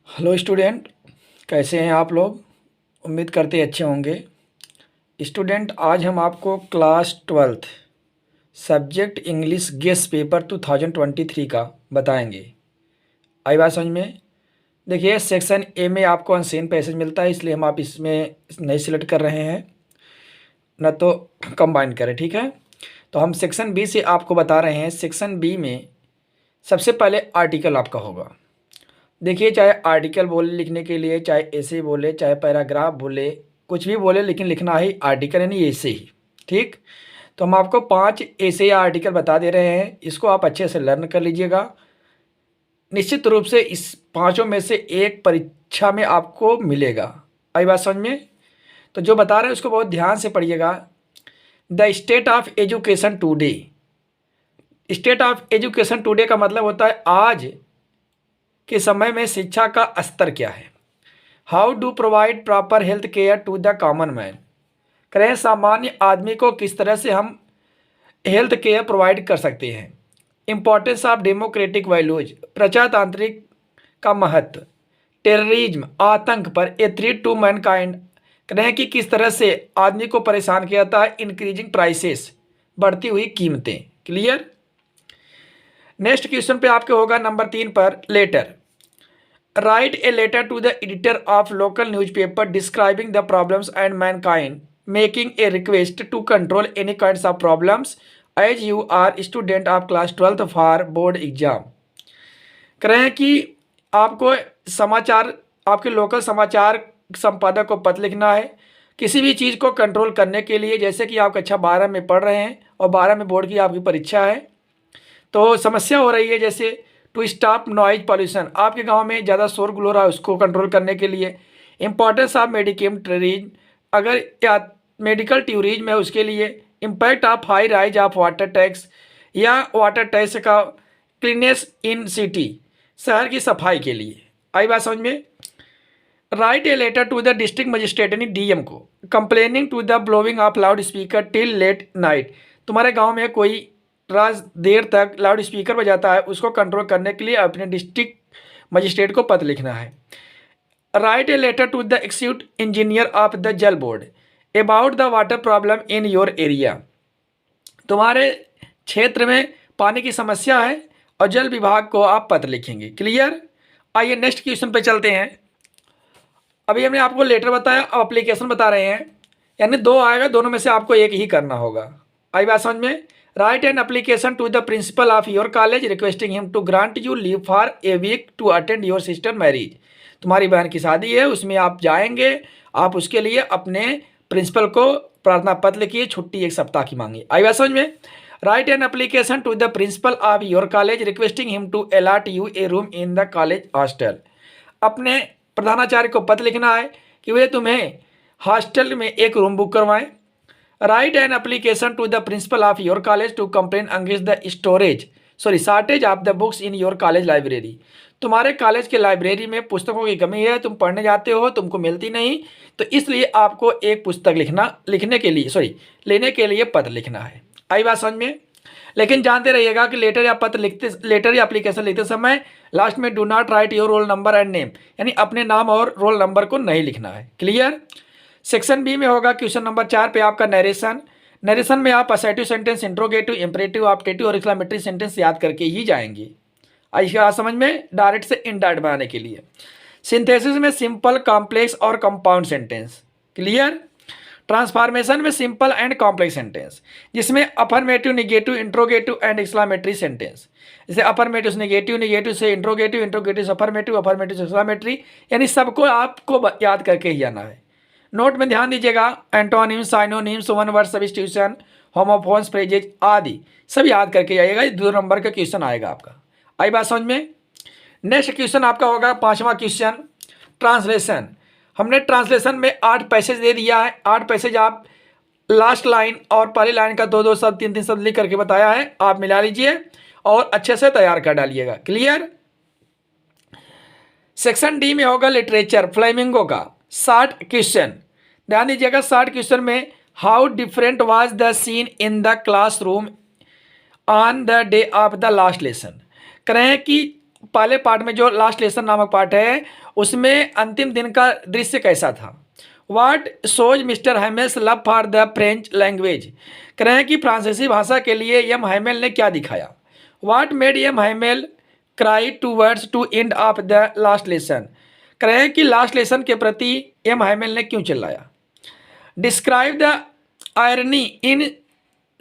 Hello student, कैसे हैं आप लोग। उम्मीद करते अच्छे होंगे। स्टूडेंट, आज हम आपको class 12th subject English guess paper 2023 का बताएंगे। आई बात समझ में। देखिए, सेक्शन ए में आपको अनसेन पैसेज मिलता है, इसलिए हम आप इसमें नहीं सिलेक्ट कर रहे हैं, न तो कंबाइन करें। ठीक है, तो हम सेक्शन बी से आपको बता रहे हैं। सेक्शन बी में सबसे पहले आर्टिकल आपका होगा। देखिए, चाहे आर्टिकल बोले लिखने के लिए, चाहे ऐसे बोले, चाहे पैराग्राफ बोले, कुछ भी बोले, लेकिन लिखना ही आर्टिकल यानी ऐसे ही। ठीक, तो हम आपको 5 ऐसे या आर्टिकल बता दे रहे हैं, इसको आप अच्छे से लर्न कर लीजिएगा। निश्चित रूप से इस पांचों में से एक परीक्षा में आपको मिलेगा। आई बात समझ में। तो जो बता रहे हैं उसको बहुत ध्यान से पढ़िएगा। The state of education today. State of education today का मतलब होता है आज के समय में शिक्षा का स्तर क्या है। How do provide proper health care to the common man. करें सामान्य आदमी को किस तरह से हम हेल्थ केयर प्रोवाइड कर सकते हैं। इंपॉर्टेंस ऑफ डेमोक्रेटिक वैल्यूज, प्रजातांत्रिक का महत्व। टेररिज्म, आतंक पर ए थ्रेट टू मैनकाइंड। करें कि किस तरह से आदमी को परेशान किया जाता है। इंक्रीजिंग प्राइसेस, बढ़ती हुई कीमतें। क्लियर। नेक्स्ट क्वेश्चन पे आपके होगा नंबर 3 पर letter. Write a letter to the editor of local newspaper describing the problems and mankind, making a request to control any kinds of problems as you are student of class 12th for board exam। कह रहे हैं कि आपको समाचार, आपके local समाचार संपादक को पत्र लिखना है किसी भी चीज़ को कंट्रोल करने के लिए। जैसे कि आप कक्षा 12 में पढ़ रहे हैं और 12 में बोर्ड की आपकी परीक्षा है, तो समस्या हो रही है जैसे टू स्टॉप नॉइज पॉल्यूशन, आपके गांव में ज़्यादा शोरगुल हो रहा है, उसको कंट्रोल करने के लिए। इंपॉर्टेंस ऑफ मेडिकेम टूरिज्म, अगर या मेडिकल टूरिज्म है उसके लिए। Impact of high rise of water tax या वाटर टैक्स का क्लीनेस इन सिटी, शहर की सफाई के लिए। आई बात समझ में। Write a letter to the district magistrate यानी डीएम को, complaining to the blowing of loudspeaker till late night. तुम्हारे गाँव में कोई रात देर तक लाउड स्पीकर बजाता है, उसको कंट्रोल करने के लिए अपने डिस्ट्रिक्ट मजिस्ट्रेट को पत्र लिखना है। Write a letter to the executive engineer of the Jal board about the water problem in your area. तुम्हारे क्षेत्र में पानी की समस्या है और जल विभाग को आप पत्र लिखेंगे। क्लियर। आइए नेक्स्ट क्वेश्चन पे चलते हैं। अभी हमने आपको लेटर बताया, अब अप्लीकेशन बता रहे हैं, यानी 2 आएगा, दोनों में से आपको एक ही करना होगा। आई बात समझ में। Write an application to the principal of your college requesting him to grant you leave for a week to attend your sister marriage. तुम्हारी बहन की शादी है, उसमें आप जाएंगे, आप उसके लिए अपने प्रिंसिपल को प्रार्थना पत्र लिखिए, छुट्टी 1 सप्ताह की मांगी। आई बात समझ में। Write an application to the principal of your college requesting him to allot you a room in the college hostel. अपने प्रधानाचार्य को पत्र लिखना है कि वे तुम्हें हॉस्टल में एक रूम बुक करवाएं। Write an application to the principal of your college to complain against the shortage of the books in your college library. तुम्हारे कॉलेज के लाइब्रेरी में पुस्तकों की कमी है, तुम पढ़ने जाते हो, तुमको मिलती नहीं, तो इसलिए आपको एक पुस्तक लेने के लिए पत्र लिखना है। आई बात समझ में। लेकिन जानते रहिएगा कि लेटर या एप्लीकेशन लिखते समय लास्ट में do not right your roll number and name, यानी अपने नाम और रोल नंबर को नहीं लिखना है। क्लियर। सेक्शन बी में होगा क्वेश्चन नंबर 4 पे आपका नरेशन में आप assertive sentence, interrogative, imperative, optative और एक्सक्लेमेटरी सेंटेंस याद करके ही जाएंगे। इसका समझ में, डायरेक्ट से इनडायरेक्ट बनाने के लिए। सिंथेसिस में सिंपल, कॉम्प्लेक्स और कंपाउंड सेंटेंस। क्लियर। ट्रांसफॉर्मेशन में सिंपल एंड कॉम्प्लेक्स सेंटेंस, जिसमें affirmative, negative, interrogative and exclamatory sentence. जैसे अफर्मेटिव से निगेटिव, निगेटिव से इंट्रोगेटिव, इंट्रोगेटिव से अफर्मेटिव, अफर्मेटिव से एक्सक्लेमेटरी, यानी सबको आपको याद करके ही जाना है। नोट में ध्यान दीजिएगा, antonyms, synonyms, one word substitution, homophones, phrases आदि सब याद करके जाइएगा। 2 नंबर का क्वेश्चन आएगा आपका। आई बात समझ में। नेक्स्ट क्वेश्चन आपका होगा 5वां क्वेश्चन, ट्रांसलेशन। हमने ट्रांसलेशन में 8 पैसेज दे दिया है। 8 पैसेज आप लास्ट लाइन और पहली लाइन का 2-2 शब्द, 3-3 शब्द लिख करके बताया है, आप मिला लीजिए और अच्छे से तैयार कर डालिएगा। क्लियर। सेक्शन डी में होगा लिटरेचर, फ्लेमिंगो का 60 क्वेश्चन। ध्यान दीजिएगा, 60 क्वेश्चन में how different was the seen in the classroom on the day of the last lesson. कह रहे हैं कि पहले पार्ट में जो लास्ट लेसन नामक पार्ट है उसमें अंतिम दिन का दृश्य कैसा था। What shows mister Hamel's love for the French language, कह रहे हैं कि फ्रांसीसी भाषा के लिए एम हैमेल ने क्या दिखाया। What made M Hamel cry towards to end of the last lesson, कह रहे हैं कि लास्ट लेसन के प्रति एम हैमेल ने क्यों चिल्लाया। Describe the irony in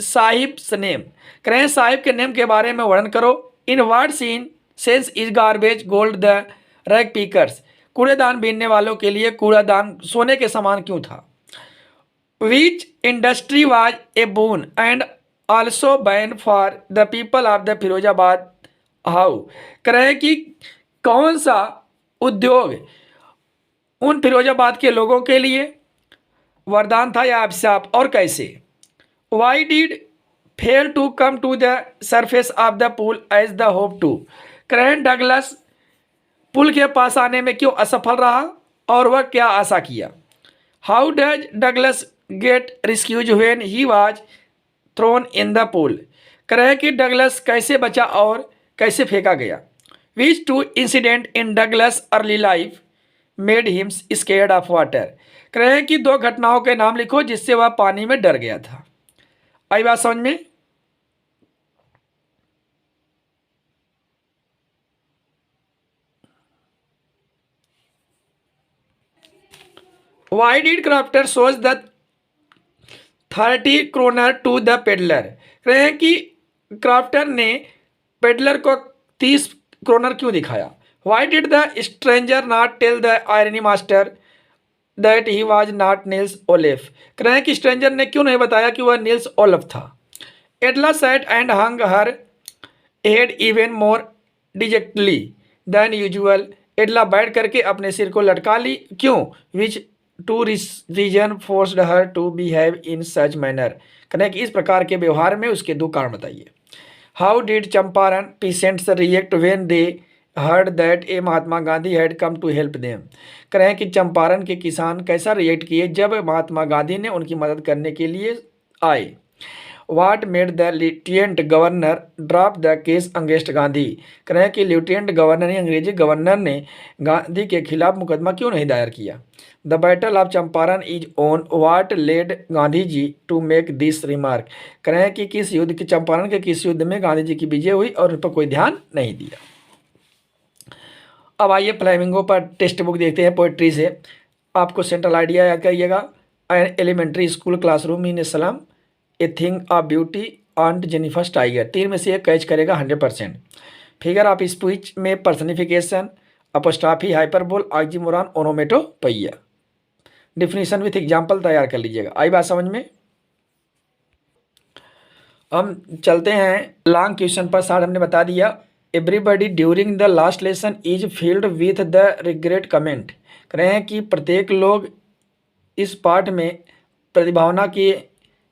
sahibs name, कह रहे हैं साहिब के नेम के बारे में वर्णन करो। In what scene sense is garbage gold the rag pickers, कूड़ेदान बीनने वालों के लिए कूड़ादान सोने के समान क्यों था। विच industry was a boon and also ban for the people of the Firozabad how, कह रहे हैं कि कौन सा उद्योग उन फिरोजाबाद के लोगों के लिए वरदान था या अभिशाप, और कैसे। Why did fail to come to the surface of the pool as the hope to, कह रहे हैं डगलस पुल के पास आने में क्यों असफल रहा और वह क्या आशा किया। How does Douglas get rescues when he was thrown in the pool, कह रहे हैं कि डगलस कैसे बचा और कैसे फेंका गया। Which two incident in Douglas early life made him scared of water, कह रहे हैं कि दो घटनाओं के नाम लिखो जिससे वह पानी में डर गया था। आई बात समझ में। Why did crafter shows the 30 kroner to the peddler, कह रहे हैं कि क्राफ्टर ने पेडलर को 30 क्रोनर क्यों दिखाया। Why did the stranger not tell the irony master that he was not Nils Olaf, कह रहे हैं कि स्ट्रेंजर ने क्यों नहीं बताया कि वह नील्स ओलफ था। एडला sat and hung her head even more dejectedly than usual, एडला बैठ करके अपने सिर को लटका ली क्यों। Which two reason forced her to behave in such manner, कहें कि इस प्रकार के व्यवहार में उसके दो कारण बताइए। How did Champaran peasants react when they heard that a Mahatma Gandhi had come to help them, कहें कि चंपारण के किसान कैसा रिएक्ट किए जब महात्मा गांधी ने उनकी मदद करने के लिए आए। वाट made the lieutenant governor drop the case against Gandhi, कह रहे हैं कि लेफ्टिनेंट गवर्नर यानी अंग्रेजी गवर्नर ने गांधी के खिलाफ मुकदमा क्यों नहीं दायर किया। The battle of Champaran is on what led Gandhi ji to make this remark, कह रहे हैं कि किस युद्ध के चंपारण के किस युद्ध में गांधी जी की विजय हुई और उन पर कोई ध्यान नहीं दिया। अब आइए फ्लेमिंगो पर टेक्स्ट बुक देखते हैं पोइट्री से। आपको सेंट्रल आइडिया याद करिएगा। An elementary school classroom in slum, a thing of beauty, aunt Jennifer's tiger, तीन में से एक कैच करेगा 100%। फिगर ऑफ स्पीच में personification, apostrophe, hyperbole, oxymoron, onomatopoeia. Definition with example तैयार कर लीजिएगा। आई बात समझ में। हम चलते हैं लॉन्ग क्वेश्चन पर। सार हमने बता दिया everybody during the last lesson is field with the regret comment, कह रहे हैं कि प्रत्येक लोग इस पाठ में प्रतिभावना के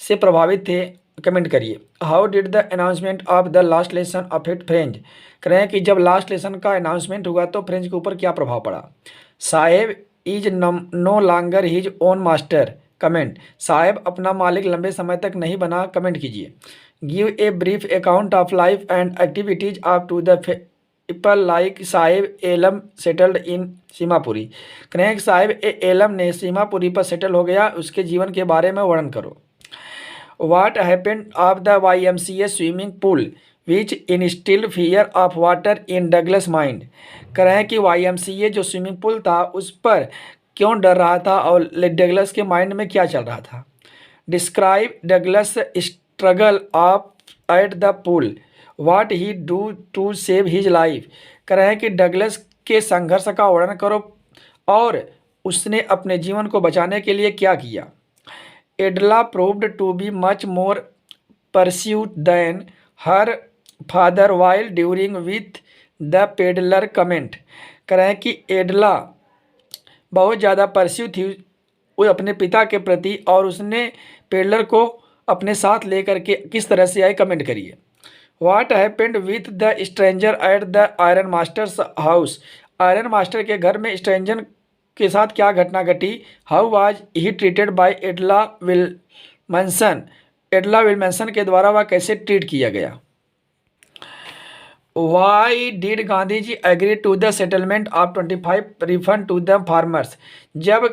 से प्रभावित थे। कमेंट करिए। How did the announcement of the last lesson affect French, कह रहे हैं कि जब लास्ट लेसन का अनाउंसमेंट हुआ तो फ्रेंच के ऊपर क्या प्रभाव पड़ा। Saheb is no longer his own master, comment, Saheb अपना मालिक लंबे समय तक नहीं बना। कमेंट कीजिए। Give a brief account of life and activities of to the people like Saheb Alam settled in Seemapuri, कह रहे हैं कि साहेब एलम ने सीमापुरी पर सेटल हो गया, उसके जीवन के बारे में वर्णन करो। What happened of the YMCA swimming pool which instilled fear of water in Douglas mind, कह रहे हैं कि YMCA जो स्विमिंग पूल था उस पर क्यों डर रहा था और डगलस के माइंड में क्या चल रहा था। Describe Douglas struggle of at the pool, what he do to save his life, कह रहे हैं कि डगलस के संघर्ष का वर्णन करो और उसने अपने जीवन को बचाने के लिए क्या किया। Edla proved to be much more pursuit than her father while during with the peddler, comment, कह रहे हैं कि एडला बहुत ज़्यादा परस्यू थी वो अपने पिता के प्रति और उसने पेडलर को अपने साथ लेकर के किस तरह से आए। कमेंट करिए। What happened with the stranger at the iron masters house, iron master के घर में स्ट्रेंजर के साथ क्या घटना घटी। How was he treated by Edla Willmansson, Edla Willmansson के द्वारा वह कैसे ट्रीट किया गया। Why did Gandhi ji agree to the settlement of 25 refund to the farmers? जब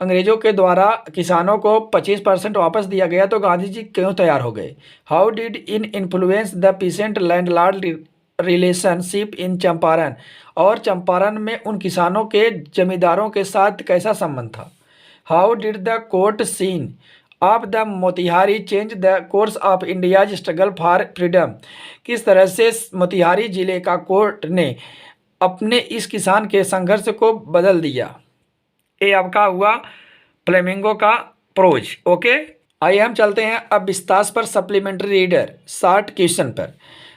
अंग्रेजों के द्वारा किसानों को 25% वापस दिया गया तो गांधी जी क्यों तैयार हो गए? How did in influence the pheasant landlord relationship in Champaran? और चंपारण में उन किसानों के जमींदारों के साथ कैसा संबंध था? How did the court scene of the Motihari change the course of India's struggle for freedom? किस तरह से मोतिहारी जिले का कोर्ट ने अपने इस किसान के संघर्ष को बदल दिया? ये आपका हुआ फ्लेमिंगो का प्रोज। ओके, आइए हम चलते हैं अब विस्तार पर सप्लीमेंट्री रीडर शॉर्ट क्वेश्चन पर।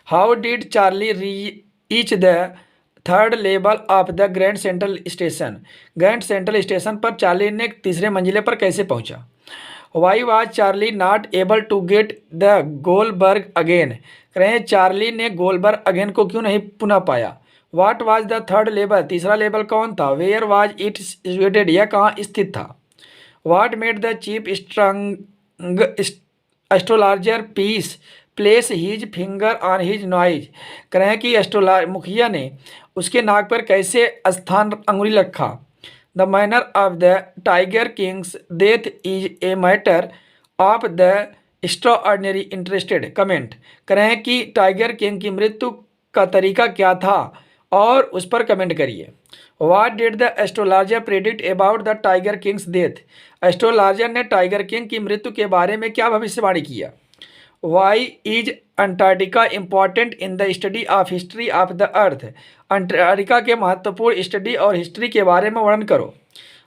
How did Charlie reach the third level of the Grand Central Station? Grand Central Station पर चार्ली ने तीसरे मंजिले पर कैसे पहुंचा? Why was Charlie not able to get the Galesburg again? कह रहे हैं चार्ली ने गोलबर्ग अगेन को क्यों नहीं पुनः पाया? What was the third level? तीसरा लेवल कौन था? Where was it situated? यह कहाँ स्थित था? What made the chief strung astrologer peace place his finger on his noise? कह रहे हैं कि मुखिया ने उसके नाक पर कैसे स्थान अंगुली रखा? The manner of the tiger king's death is a matter of the extraordinary interested comment? कह रहे हैं कि टाइगर किंग की मृत्यु का तरीका क्या था और उस पर कमेंट करिए। What did the astrologer predict about the tiger king's death? Astrologer ने टाइगर किंग की मृत्यु के बारे में क्या भविष्यवाणी किया? Why is Antarctica important in the study of history of the earth? Antarctica के महत्वपूर्ण स्टडी और हिस्ट्री के बारे में वर्णन करो।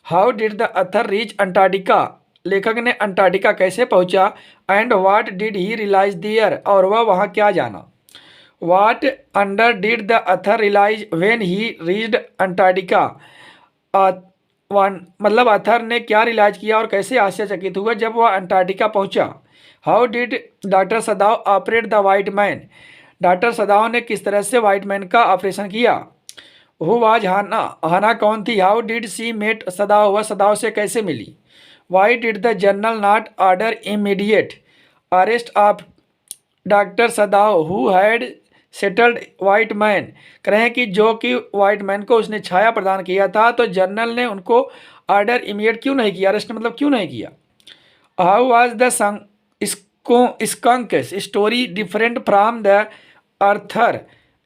How did the author reach Antarctica? लेखक ने अंटार्कटिका कैसे पहुंचा? And what did he realise there? और वह वहाँ क्या जाना? What under did the author realise when he reached Antarctica? मतलब अथर ने क्या रियलाइज किया और कैसे आश्चर्यचकित हुआ जब वह अंटार्कटिका पहुंचा? How did doctor Sadao operate the white man? Doctor Sadao ने किस तरह से वाइट मैन का ऑपरेशन किया? Who was Hana? हाना कौन थी? How did she meet Sadao? वह सदाव से कैसे मिली? Why did the general not order immediate arrest of doctor Sadao who had settled white man? कह रहे हैं कि जो कि वाइट मैन को उसने छाया प्रदान किया था तो जनरल ने उनको ऑर्डर इमीडिएट क्यों नहीं किया? अरेस्ट मतलब क्यों नहीं किया? How was the skunk story different from the other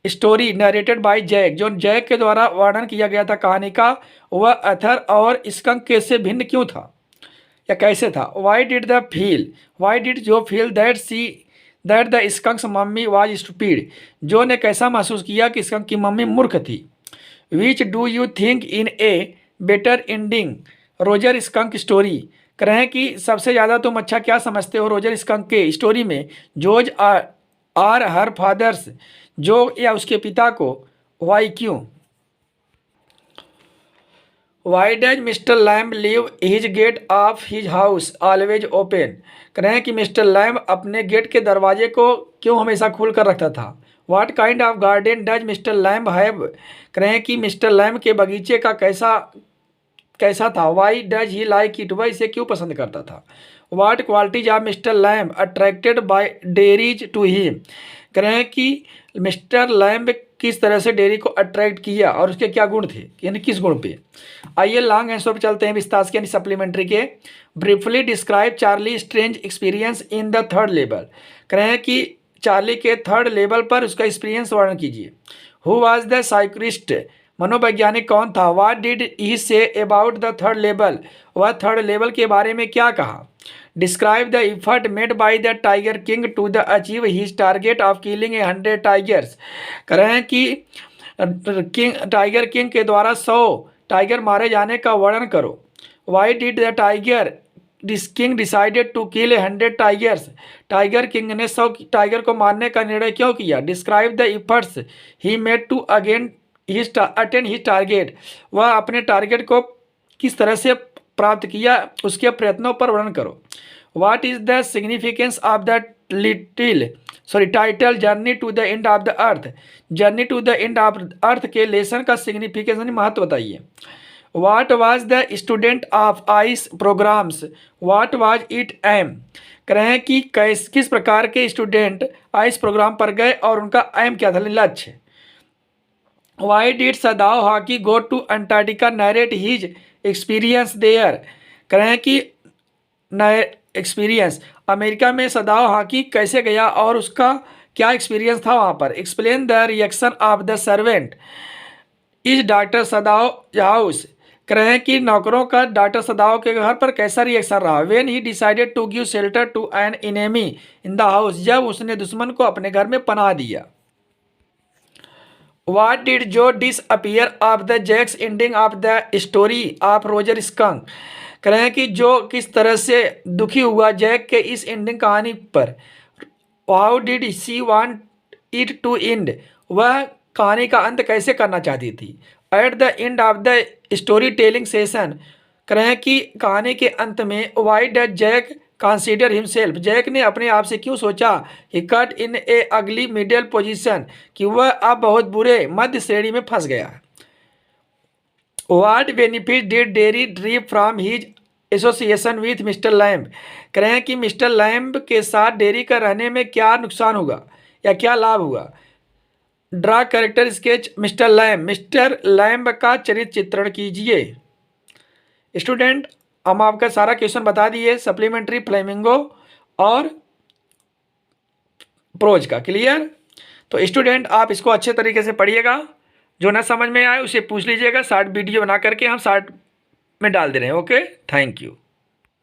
story narrated by Jack? जो जैक के द्वारा वर्णन किया गया था कहानी का, वह अथर और स्कंक से भिन्न क्यों था या कैसे था? Why did the feel? Why did Jo feel that the skunk's mummy was stupid? Jo ने कैसा महसूस किया कि स्कंक की मम्मी मूर्ख थी? Which do you think in a better ending Roger skunk story? कह रहे हैं कि सबसे ज़्यादा तुम अच्छा क्या समझते हो रोजर स्कंक के स्टोरी में? George are her fathers? जो या उसके पिता को? वाई क्यों? Why does Mr Lamb leave his gate of his house always open? कह रहे हैं कि मिस्टर लैम्ब अपने गेट के दरवाजे को क्यों हमेशा खोल कर रखता था? What kind of garden does Mr lamb have? कह रहे हैं कि मिस्टर लैम्ब के बगीचे का कैसा था? Why does he like it? वह इसे क्यों पसंद करता था? What qualities of Mr Lamb attracted by Derry's to him? कह रहे हैं कि मिस्टर लैम्ब किस तरह से डेयरी को अट्रैक्ट किया और उसके क्या गुण थे, यानी किस गुण पे? आइए लॉन्ग आंसर पे चलते हैं विस्तार के यानी सप्लीमेंट्री के। Briefly describe Charlie strange experience in the third level? कह रहे हैं कि चार्ली के थर्ड लेवल पर उसका एक्सपीरियंस वर्णन कीजिए। Who was the psychiatrist? मनोवैज्ञानिक कौन था? What did he say about the third level? वह थर्ड लेवल के बारे में क्या कहा? Describe the effort made by the tiger king to the achieve his target of killing 100 tigers? कह रहे हैं कि टाइगर किंग के द्वारा 100 टाइगर मारे जाने का वर्णन करो। Why did the tiger king decided to kill 100 tigers? Tiger king ने 100 टाइगर को मारने का निर्णय क्यों किया? Describe the efforts he made to attain his target? वह अपने टारगेट को किस तरह से प्राप्त किया उसके प्रयत्नों पर वर्णन करो। What is the significance of the title journey to the end of the earth? Journey to the end of earth के लेसन का सिग्निफिकेंस यानी महत्व बताइए। What was the student of ice programs? What was it aim? कह रहे हैं कि किस प्रकार के स्टूडेंट इस प्रोग्राम पर गए और उनका एम क्या था, लक्ष्य। वाई डिड सदाव हॉकी go to Antarctica narrate his experience there. कह रहे हैं कि नए एक्सपीरियंस, अमेरिका में सदाव हॉकी कैसे गया और उसका क्या एक्सपीरियंस था वहाँ पर। Explain the reaction of the servant is doctor सदाव house. कह रहे हैं कि नौकरों का डॉक्टर सदाव के घर पर कैसा रिएक्शन रहा। When he decided to give shelter to an enemy in the house, जब उसने दुश्मन को अपने घर में पनाह दिया। What did Joe disappear of the Jack's ending of the story of Roger Skunk। कह रहे हैं कि जो किस तरह से दुखी हुआ जैक के इस एंडिंग कहानी पर। How did she want it to end। वह कहानी का अंत कैसे करना चाहती थी। At the end of the story telling session, कह रहे हैं कि कहानी के अंत में why does Jack consider himself, Jack ने अपने आप से क्यों सोचा। ही कट इन ए अगली मिडिल पोजीशन, कि वह अब बहुत बुरे मध्य श्रेणी में फंस गया। What benefit did dairy drip from his association with mister lamb. कह रहे हैं कि मिस्टर लैम्ब के साथ डेरी का रहने में क्या नुकसान हुआ या क्या लाभ हुआ। Draw character sketch mister lamb, mister lamb का चरित्र चित्रण कीजिए। स्टूडेंट, हम आपका सारा क्वेश्चन बता दिए, सप्लीमेंट्री, फ्लेमिंगो और प्रोज का। क्लियर। तो स्टूडेंट आप इसको अच्छे तरीके से पढ़िएगा, जो ना समझ में आए उसे पूछ लीजिएगा। शॉर्ट वीडियो बना करके हम शॉर्ट में डाल दे रहे हैं। Okay, thank you.